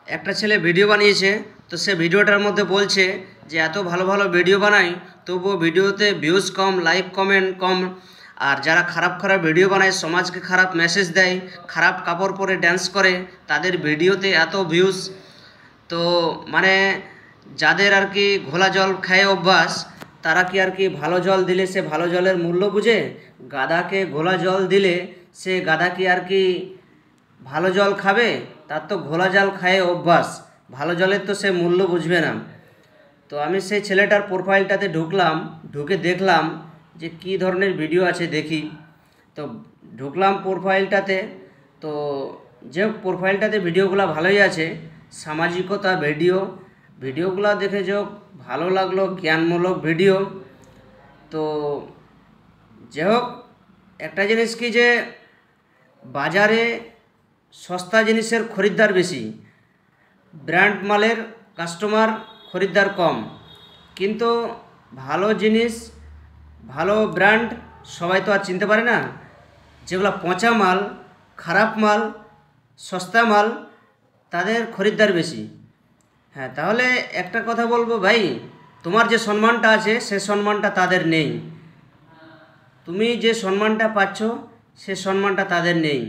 একটা ছেলে ভিডিও বানিয়েছে, তো সে ভিডিওটার মধ্যে বলছে যে এত ভালো ভালো ভিডিও বানাই তবুও ভিডিওতে ভিউজ কম, লাইক কমেন্ট কম। আর যারা খারাপ খারাপ ভিডিও বানায়, সমাজকে খারাপ মেসেজ দেয়, খারাপ কাপড় পরে ড্যান্স করে, তাদের ভিডিওতে এত ভিউজ। তো মানে যাদের আর কি ঘোলা জল খায় অভ্যাস, তারা কি আর কি ভালো জল দিলে সে ভালো জলের মূল্য বুঝে? গাধাকে ঘোলা জল দিলে সে গাধা কি আর কি ভালো জল খাবে? তার তো ঘোলা জল খায় অভ্যাস, ভালো জলের তো সে মূল্য বুঝবে না। তো আমি সেই ছেলেটার প্রোফাইলটাতে ঢুকলাম, ঢুকে দেখলাম যে কী ধরনের ভিডিও আছে দেখি। তো ঢুকলাম প্রোফাইলটাতে, তো যে প্রোফাইলটাতে ভিডিওগুলো ভালোই আছে, সামাজিকতা ভিডিও, ভিডিওগুলো দেখে যে ভালো লাগলো, জ্ঞানমূলক ভিডিও। তো যাই হোক, একটা জিনিস কি যে বাজারে সস্তা জিনিসের খরিদ্দার বেশি, ব্র্যান্ড মালের কাস্টমার খরিদ্দার কম। কিন্তু ভালো জিনিস, ভালো ব্র্যান্ড সবাই তো আর চিনতে পারে না। যেগুলো পচা মাল, খারাপ মাল, সস্তা মাল, তাদের খরিদ্দার বেশি। হ্যাঁ, তাহলে একটা কথা বলবো ভাই, তোমার যে সম্মানটা আছে সে সম্মানটা তাদের নেই। তুমি যে সম্মানটা পাচ্ছ সে সম্মানটা তাদের নেই।